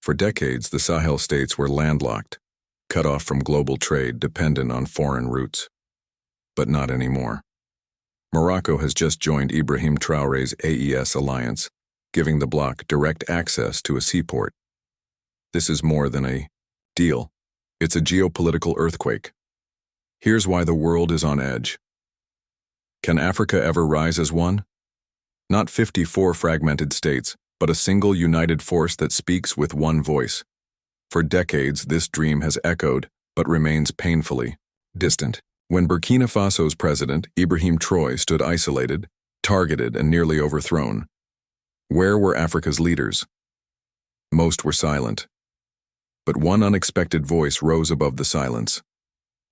For decades, the Sahel states were landlocked, cut off from global trade, dependent on foreign routes. But not anymore. Morocco has just joined IBRAHIM Traoré's AES alliance, giving the bloc direct access to a seaport. This is more than a deal. It's a geopolitical earthquake. Here's why the world is on edge. Can Africa ever rise as one? Not 54 fragmented states, but a single united force that speaks with one voice. For decades, this dream has echoed, but remains painfully distant. When Burkina Faso's president, IBRAHIM Traoré, stood isolated, targeted, and nearly overthrown, where were Africa's leaders? Most were silent. But one unexpected voice rose above the silence.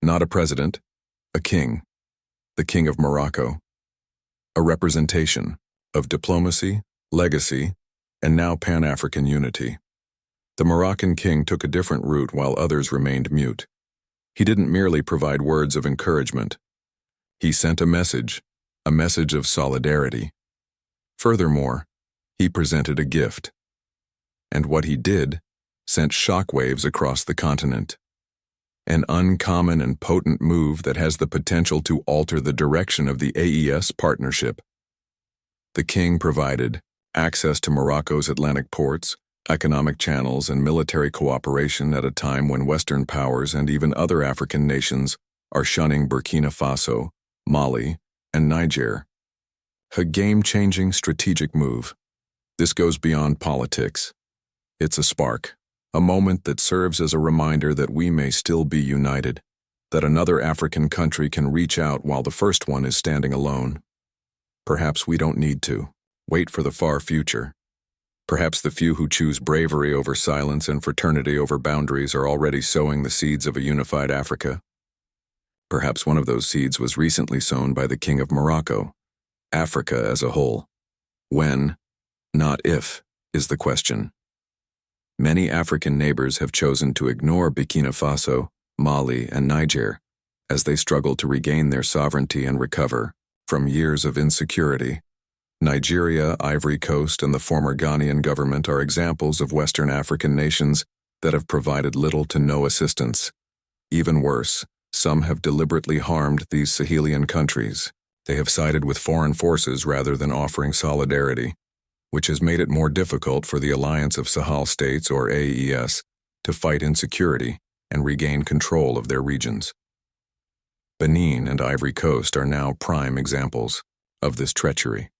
Not a president, a king. The King of Morocco. A representation of diplomacy, legacy, and now Pan-African unity. The Moroccan king took a different route while others remained mute. He didn't merely provide words of encouragement. He sent a message of solidarity. Furthermore, he presented a gift. And what he did sent shockwaves across the continent. An uncommon and potent move that has the potential to alter the direction of the AES partnership. The king provided access to Morocco's Atlantic ports, economic channels, and military cooperation at a time when Western powers and even other African nations are shunning Burkina Faso, Mali, and Niger. A game-changing strategic move. This goes beyond politics. It's a spark. A moment that serves as a reminder that we may still be united, that another African country can reach out while the first one is standing alone. Perhaps we don't need to wait for the far future. Perhaps the few who choose bravery over silence and fraternity over boundaries are already sowing the seeds of a unified Africa. Perhaps one of those seeds was recently sown by the King of Morocco. Africa as a whole. When, not if, is the question. Many African neighbors have chosen to ignore Burkina Faso, Mali, and Niger as they struggle to regain their sovereignty and recover from years of insecurity. Nigeria, Ivory Coast, and the former Ghanaian government are examples of Western African nations that have provided little to no assistance. Even worse, some have deliberately harmed these Sahelian countries. They have sided with foreign forces rather than offering solidarity, which has made it more difficult for the Alliance of Sahel States, or AES, to fight insecurity and regain control of their regions. Benin and Ivory Coast are now prime examples of this treachery.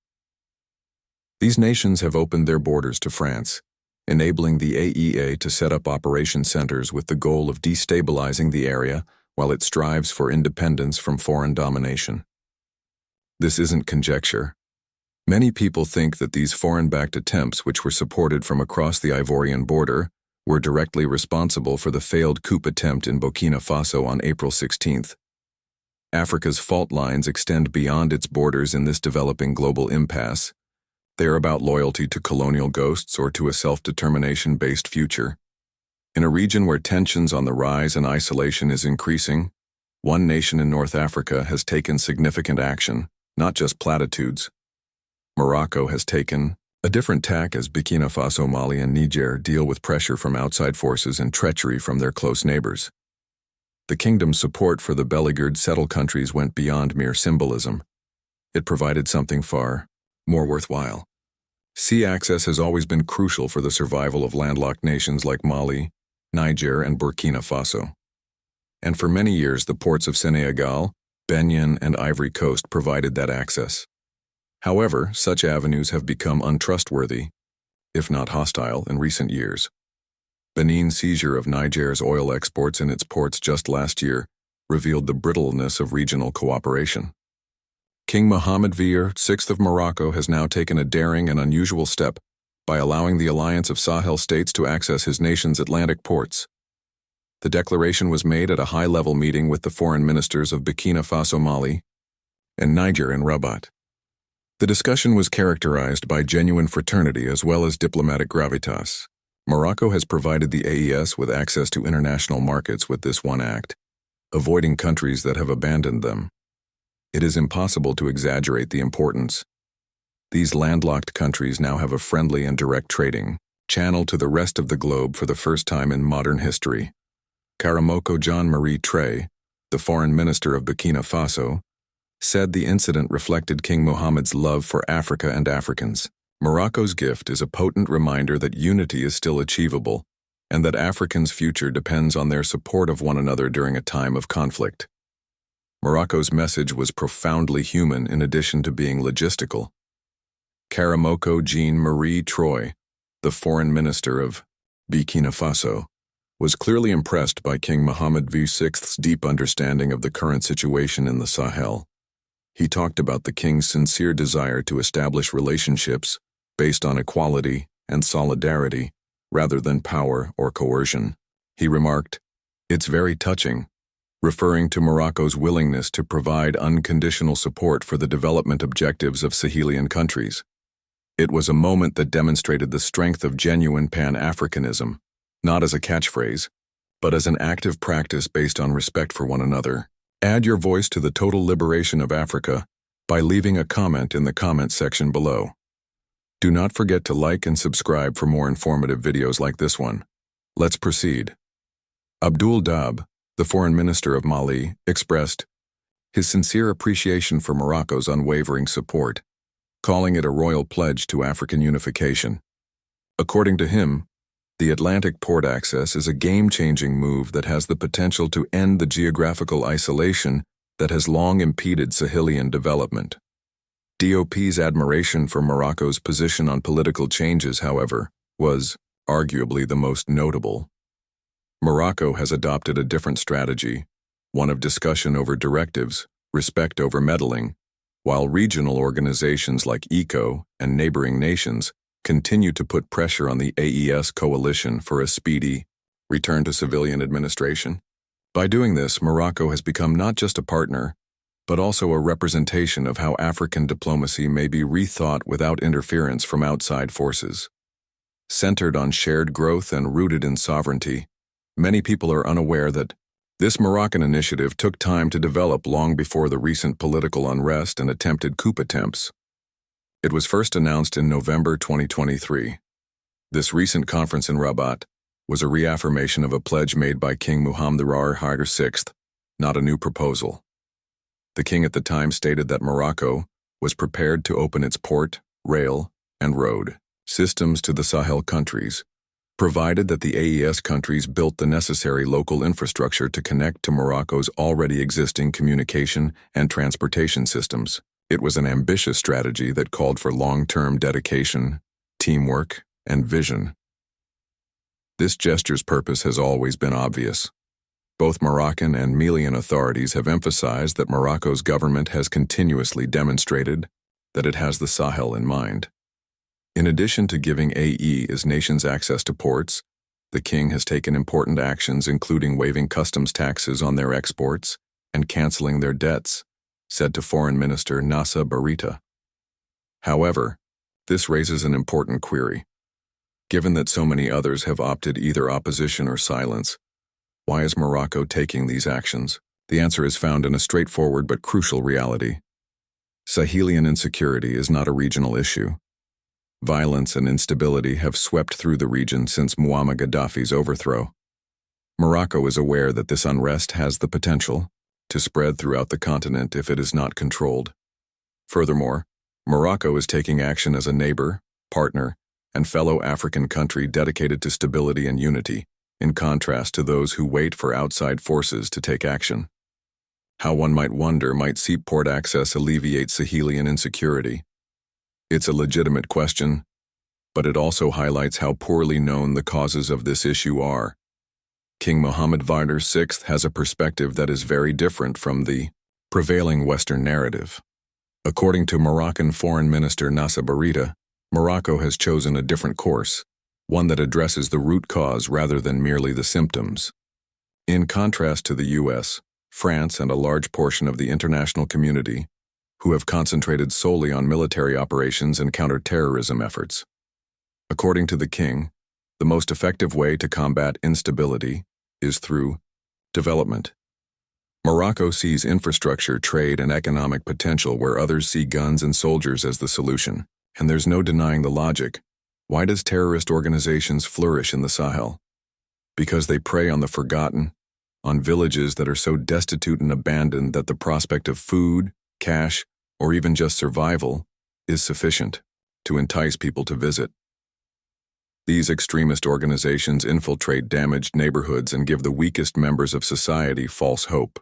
These nations have opened their borders to France, enabling the AES to set up operation centers with the goal of destabilizing the area while it strives for independence from foreign domination. This isn't conjecture. Many people think that these foreign-backed attempts, which were supported from across the Ivorian border, were directly responsible for the failed coup attempt in Burkina Faso on April 16th. Africa's fault lines extend beyond its borders in this developing global impasse. They are about loyalty to colonial ghosts or to a self-determination-based future. In a region where tensions on the rise and isolation is increasing, one nation in North Africa has taken significant action, not just platitudes. Morocco has taken a different tack as Burkina Faso, Mali, and Niger deal with pressure from outside forces and treachery from their close neighbors. The kingdom's support for the beleaguered settled countries went beyond mere symbolism. It provided something far more worthwhile. Sea access has always been crucial for the survival of landlocked nations like Mali, Niger, and Burkina Faso. And for many years, the ports of Senegal, Benin, and Ivory Coast provided that access. However, such avenues have become untrustworthy, if not hostile, in recent years. Benin's seizure of Niger's oil exports in its ports just last year revealed the brittleness of regional cooperation. King Mohammed VI of Morocco has now taken a daring and unusual step by allowing the Alliance of Sahel States to access his nation's Atlantic ports. The declaration was made at a high-level meeting with the foreign ministers of Burkina Faso, Mali, and Niger in Rabat. The discussion was characterized by genuine fraternity as well as diplomatic gravitas. Morocco has provided the AES with access to international markets with this one act, avoiding countries that have abandoned them. It is impossible to exaggerate the importance. These landlocked countries now have a friendly and direct trading channel to the rest of the globe for the first time in modern history. Karamoko Jean-Marie Traoré, the foreign minister of Burkina Faso, said the incident reflected King Mohammed's love for Africa and Africans. Morocco's gift is a potent reminder that unity is still achievable, and that Africans' future depends on their support of one another during a time of conflict. Morocco's message was profoundly human in addition to being logistical. Karamoko Jean-Marie Traoré, the foreign minister of Burkina Faso, was clearly impressed by King Mohammed VI's deep understanding of the current situation in the Sahel. He talked about the king's sincere desire to establish relationships based on equality and solidarity rather than power or coercion. He remarked, "It's very touching," referring to Morocco's willingness to provide unconditional support for the development objectives of Sahelian countries. It was a moment that demonstrated the strength of genuine Pan-Africanism, not as a catchphrase, but as an active practice based on respect for one another. Add your voice to the total liberation of Africa by leaving a comment in the comment section below. Do not forget to like and subscribe for more informative videos like this one. Let's proceed. Abdoul Dab, the foreign minister of Mali, expressed his sincere appreciation for Morocco's unwavering support, calling it a royal pledge to African unification. According to him, the Atlantic port access is a game-changing move that has the potential to end the geographical isolation that has long impeded Sahelian development. DOP's admiration for Morocco's position on political changes, however, was arguably the most notable. Morocco has adopted a different strategy, one of discussion over directives, respect over meddling, while regional organizations like ECO and neighboring nations continue to put pressure on the AES coalition for a speedy return to civilian administration. By doing this, Morocco has become not just a partner, but also a representation of how African diplomacy may be rethought without interference from outside forces. Centered on shared growth and rooted in sovereignty, many people are unaware that this Moroccan initiative took time to develop long before the recent political unrest and attempted coup attempts. It was first announced in November 2023. This recent conference in Rabat was a reaffirmation of a pledge made by King Mohammed VI, not a new proposal. The king at the time stated that Morocco was prepared to open its port, rail, and road systems to the Sahel countries, provided that the AES countries built the necessary local infrastructure to connect to Morocco's already existing communication and transportation systems. It was an ambitious strategy that called for long-term dedication, teamwork, and vision. This gesture's purpose has always been obvious. Both Moroccan and Malian authorities have emphasized that Morocco's government has continuously demonstrated that it has the Sahel in mind. In addition to giving AES nations access to ports, the king has taken important actions including waiving customs taxes on their exports and canceling their debts, said to Foreign Minister Nassa Barita. However, this raises an important query. Given that so many others have opted either opposition or silence, why is Morocco taking these actions? The answer is found in a straightforward but crucial reality. Sahelian insecurity is not a regional issue. Violence and instability have swept through the region since Muammar Gaddafi's overthrow. Morocco is aware that this unrest has the potential to spread throughout the continent if it is not controlled. Furthermore, Morocco is taking action as a neighbor, partner, and fellow African country dedicated to stability and unity, in contrast to those who wait for outside forces to take action. How, one might wonder, might seaport access alleviate Sahelian insecurity? It's a legitimate question, but it also highlights how poorly known the causes of this issue are. King Mohammed VI has a perspective that is very different from the prevailing Western narrative. According to Moroccan Foreign Minister Nassa Barita, Morocco has chosen a different course, one that addresses the root cause rather than merely the symptoms. In contrast to the US, France, and a large portion of the international community, who have concentrated solely on military operations and counter-terrorism efforts. According to the king, the most effective way to combat instability is through development. Morocco sees infrastructure, trade, and economic potential where others see guns and soldiers as the solution, and there's no denying the logic. Why does terrorist organizations flourish in the Sahel? Because they prey on the forgotten, on villages that are so destitute and abandoned that the prospect of food, cash, or even just survival is sufficient to entice people to visit. These extremist organizations infiltrate damaged neighborhoods and give the weakest members of society false hope.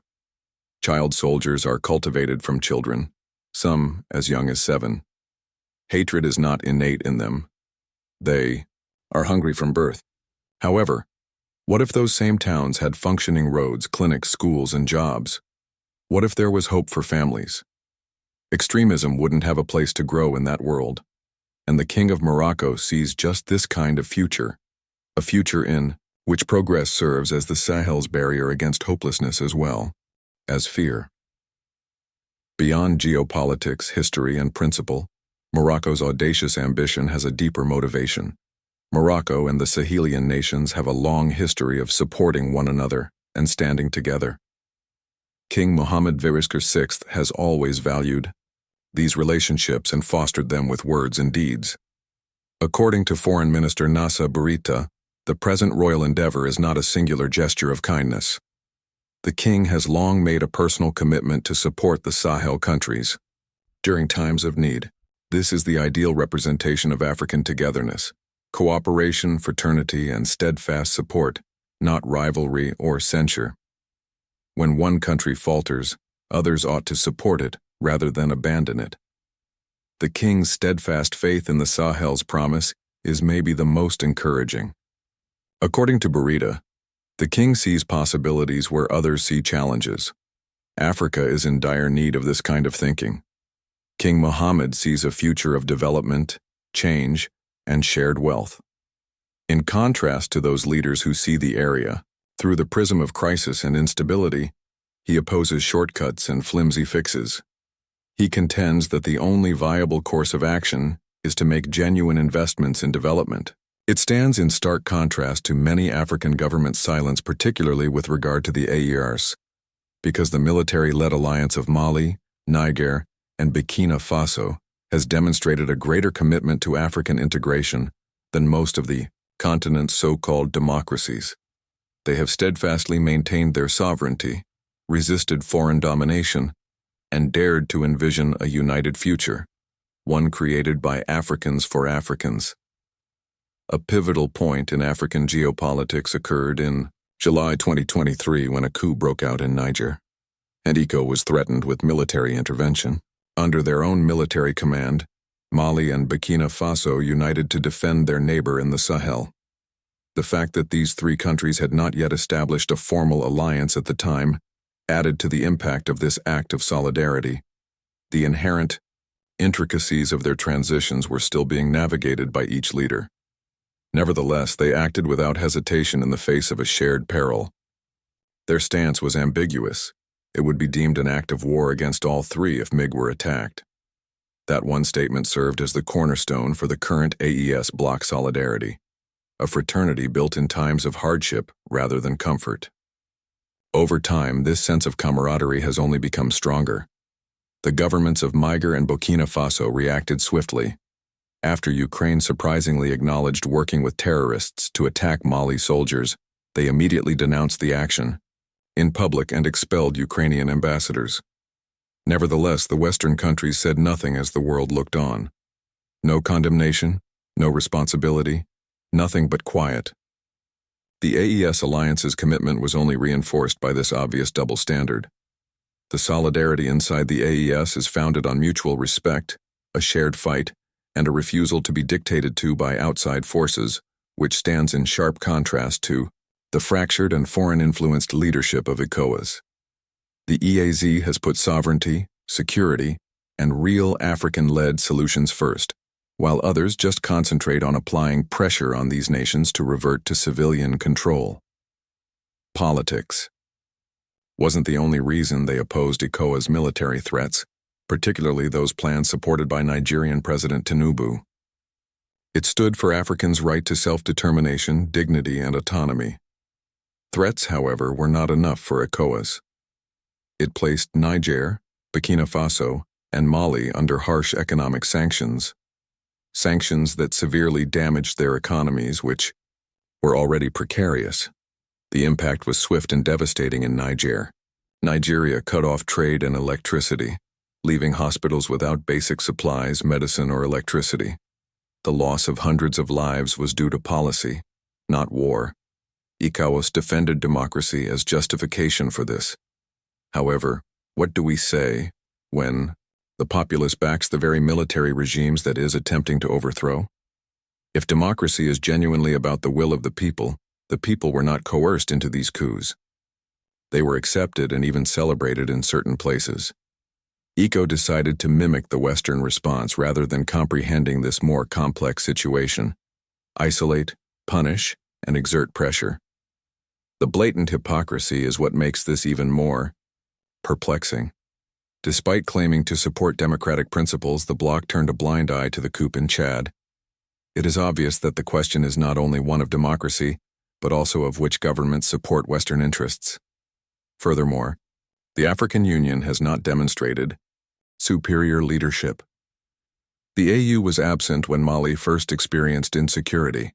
Child soldiers are cultivated from children, some as young as 7. Hatred is not innate in them. They are hungry from birth. However, what if those same towns had functioning roads, clinics, schools, and jobs? What if there was hope for families? Extremism wouldn't have a place to grow in that world. And the King of Morocco sees just this kind of future, a future in which progress serves as the Sahel's barrier against hopelessness as well as fear. Beyond geopolitics, history, and principle, Morocco's audacious ambition has a deeper motivation. Morocco and the Sahelian nations have a long history of supporting one another and standing together. King Mohammed VI has always valued these relationships and fostered them with words and deeds. According to Foreign Minister Nassa Bourita, the present royal endeavor is not a singular gesture of kindness. The king has long made a personal commitment to support the Sahel countries during times of need. This is the ideal representation of African togetherness, cooperation, fraternity, and steadfast support, not rivalry or censure. When one country falters, others ought to support it rather than abandon it. The king's steadfast faith in the Sahel's promise is maybe the most encouraging. According to Bourita, the king sees possibilities where others see challenges. Africa is in dire need of this kind of thinking. King Mohammed sees a future of development, change, and shared wealth. In contrast to those leaders who see the area through the prism of crisis and instability, he opposes shortcuts and flimsy fixes. He contends that the only viable course of action is to make genuine investments in development. It stands in stark contrast to many African governments' silence, particularly with regard to the AES, because the military-led alliance of Mali, Niger, and Burkina Faso has demonstrated a greater commitment to African integration than most of the continent's so-called democracies. They have steadfastly maintained their sovereignty, resisted foreign domination, and dared to envision a united future, one created by Africans for Africans. A pivotal point in African geopolitics occurred in July 2023 when a coup broke out in Niger, and ECO was threatened with military intervention. Under their own military command, Mali and Burkina Faso united to defend their neighbor in the Sahel. The fact that these 3 countries had not yet established a formal alliance at the time added to the impact of this act of solidarity. The inherent intricacies of their transitions were still being navigated by each leader. Nevertheless, they acted without hesitation in the face of a shared peril. Their stance was ambiguous. It would be deemed an act of war against all 3 if MiG were attacked. That one statement served as the cornerstone for the current AES bloc solidarity, a fraternity built in times of hardship rather than comfort. Over time, this sense of camaraderie has only become stronger. The governments of Niger and Burkina Faso reacted swiftly. After Ukraine surprisingly acknowledged working with terrorists to attack Mali soldiers, they immediately denounced the action in public and expelled Ukrainian ambassadors. Nevertheless, the Western countries said nothing as the world looked on. No condemnation, no responsibility, nothing but quiet. The AES alliance's commitment was only reinforced by this obvious double standard. The solidarity inside the AES is founded on mutual respect, a shared fight, and a refusal to be dictated to by outside forces, which stands in sharp contrast to the fractured and foreign-influenced leadership of ECOWAS. The EAZ has put sovereignty, security, and real African-led solutions first, while others just concentrate on applying pressure on these nations to revert to civilian control. Politics wasn't the only reason they opposed ECOWAS military threats, particularly those plans supported by Nigerian President Tinubu. It stood for Africans' right to self-determination, dignity, and autonomy. Threats, however, were not enough for ECOWAS. It placed Niger, Burkina Faso, and Mali under harsh economic sanctions. sanctions that severely damaged their economies, which were already precarious. The impact was swift and devastating in Niger. Nigeria cut off trade and electricity, leaving hospitals without basic supplies, medicine, or electricity. The loss of hundreds of lives was due to policy, not war. ICAOS defended democracy as justification for this. However, what do we say when the populace backs the very military regimes that is attempting to overthrow? If democracy is genuinely about the will of the people were not coerced into these coups. They were accepted and even celebrated in certain places. ICAO decided to mimic the Western response rather than comprehending this more complex situation. Isolate, punish, and exert pressure. The blatant hypocrisy is what makes this even more perplexing. Despite claiming to support democratic principles, the bloc turned a blind eye to the coup in Chad. It is obvious that the question is not only one of democracy, but also of which governments support Western interests. Furthermore, the African Union has not demonstrated superior leadership. The AU was absent when Mali first experienced insecurity.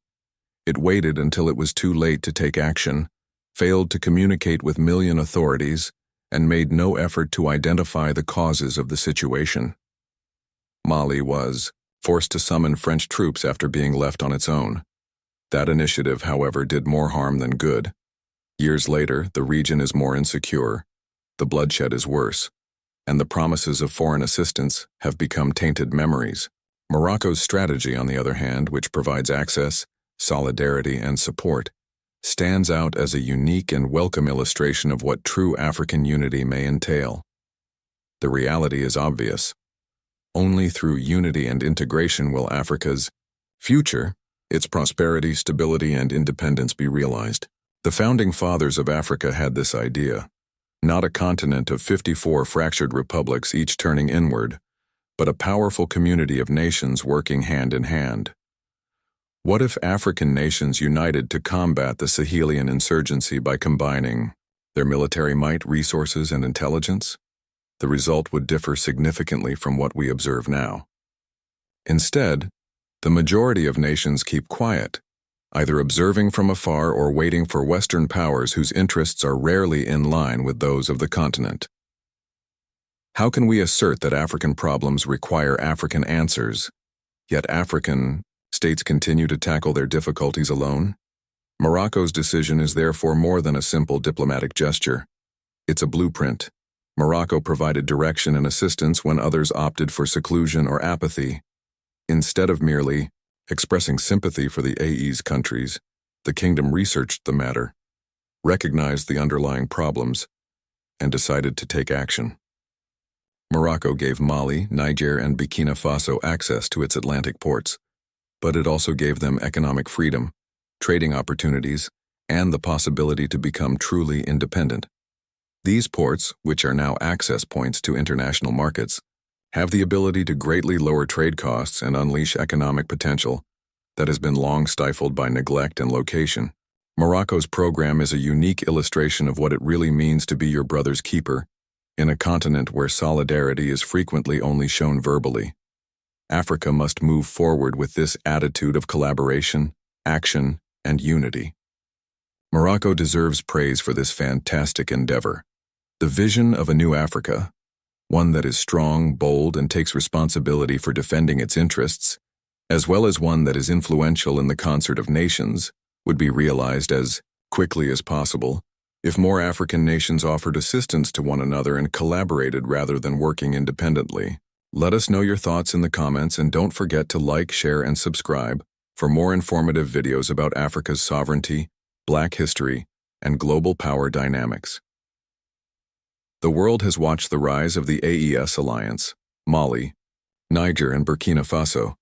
It waited until it was too late to take action, failed to communicate with Malian authorities, and made no effort to identify the causes of the situation. Mali was forced to summon French troops after being left on its own. That initiative, however, did more harm than good. Years later, the region is more insecure, the bloodshed is worse, and the promises of foreign assistance have become tainted memories. Morocco's strategy, on the other hand, which provides access, solidarity, and support, stands out as a unique and welcome illustration of what true African unity may entail. The reality is obvious. Only through unity and integration will Africa's future, its prosperity, stability, and independence be realized. The founding fathers of Africa had this idea. Not a continent of 54 fractured republics each turning inward, but a powerful community of nations working hand in hand. What if African nations united to combat the Sahelian insurgency by combining their military might, resources, and intelligence? The result would differ significantly from what we observe now. Instead, the majority of nations keep quiet, either observing from afar or waiting for Western powers whose interests are rarely in line with those of the continent. How can we assert that African problems require African answers, yet African states continue to tackle their difficulties alone? Morocco's decision is therefore more than a simple diplomatic gesture. It's a blueprint. Morocco provided direction and assistance when others opted for seclusion or apathy. Instead of merely expressing sympathy for the AES countries, the kingdom researched the matter, recognized the underlying problems, and decided to take action. Morocco gave Mali, Niger, and Burkina Faso access to its Atlantic ports, but it also gave them economic freedom, trading opportunities, and the possibility to become truly independent. These ports, which are now access points to international markets, have the ability to greatly lower trade costs and unleash economic potential that has been long stifled by neglect and location. Morocco's program is a unique illustration of what it really means to be your brother's keeper in a continent where solidarity is frequently only shown verbally. Africa must move forward with this attitude of collaboration, action, and unity. Morocco deserves praise for this fantastic endeavor. The vision of a new Africa, one that is strong, bold, and takes responsibility for defending its interests, as well as one that is influential in the concert of nations, would be realized as quickly as possible if more African nations offered assistance to one another and collaborated rather than working independently. Let us know your thoughts in the comments, and don't forget to like, share, and subscribe for more informative videos about Africa's sovereignty, Black history, and global power dynamics. The world has watched the rise of the AES alliance, Mali, Niger, and Burkina Faso,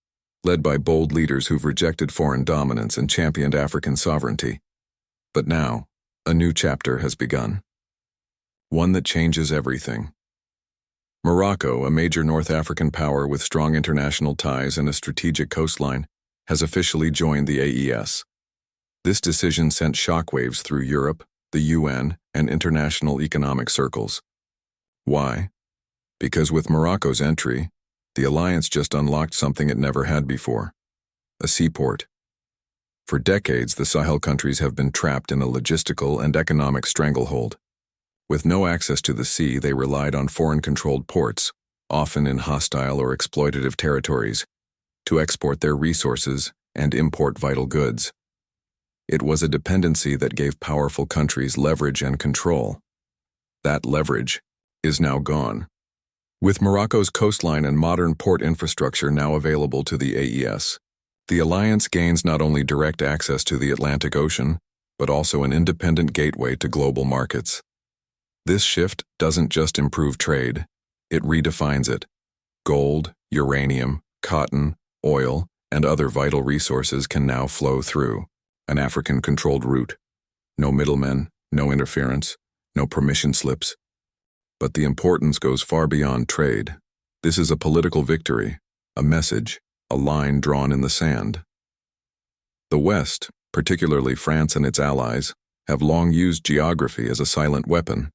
led by bold leaders who've rejected foreign dominance and championed African sovereignty. But now, a new chapter has begun. One that changes everything. Morocco, a major North African power with strong international ties and a strategic coastline, has officially joined the AES. This decision sent shockwaves through Europe, the UN, and international economic circles. Why? Because with Morocco's entry, The alliance just unlocked something it never had before: a seaport. For decades, the Sahel countries have been trapped in a logistical and economic stranglehold. With no access to the sea, they relied on foreign-controlled ports, often in hostile or exploitative territories, to export their resources and import vital goods. It was a dependency that gave powerful countries leverage and control. That leverage is now gone. With Morocco's coastline and modern port infrastructure now available to the AES, the alliance gains not only direct access to the Atlantic Ocean, but also an independent gateway to global markets. This shift doesn't just improve trade, it redefines it. Gold, uranium, cotton, oil, and other vital resources can now flow through an African-controlled route. No middlemen, no interference, no permission slips. But the importance goes far beyond trade. This is a political victory, a message, a line drawn in the sand. The West, particularly France and its allies, have long used geography as a silent weapon,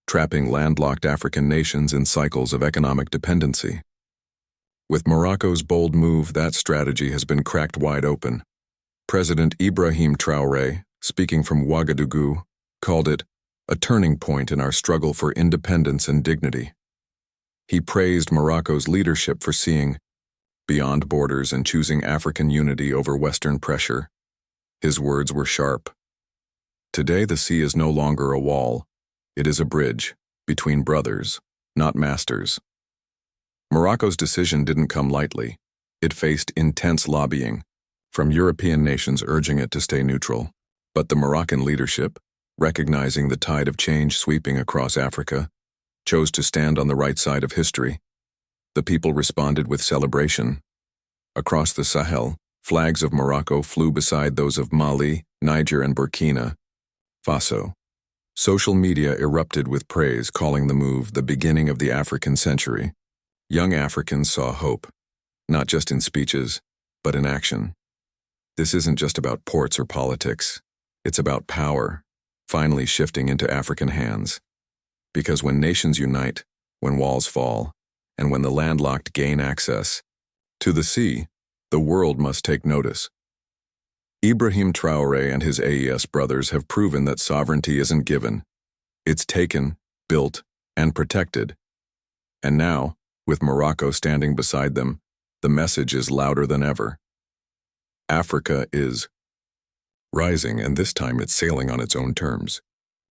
trapping landlocked African nations in cycles of economic dependency. With Morocco's bold move, that strategy has been cracked wide open. President IBRAHIM Traoré, speaking from Ouagadougou, called it a turning point in our struggle for independence and dignity. He praised Morocco's leadership for seeing beyond borders and choosing African unity over Western pressure. His words were sharp. Today, the sea is no longer a wall. It is a bridge between brothers, not masters. Morocco's decision didn't come lightly. It faced intense lobbying, from European nations urging it to stay neutral. But the Moroccan leadership, recognizing the tide of change sweeping across Africa, chose to stand on the right side of history. The people responded with celebration. Across the Sahel, flags of Morocco flew beside those of Mali, Niger, and Burkina Faso. Social media erupted with praise, calling the move the beginning of the African century. Young Africans saw hope, not just in speeches, but in action. This isn't just about ports or politics. It's about power, finally shifting into African hands. Because when nations unite, when walls fall, and when the landlocked gain access to the sea, the world must take notice. IBRAHIM Traoré and his AES brothers have proven that sovereignty isn't given. It's taken, built, and protected. And now, with Morocco standing beside them, the message is louder than ever. Africa is rising, and this time it's sailing on its own terms.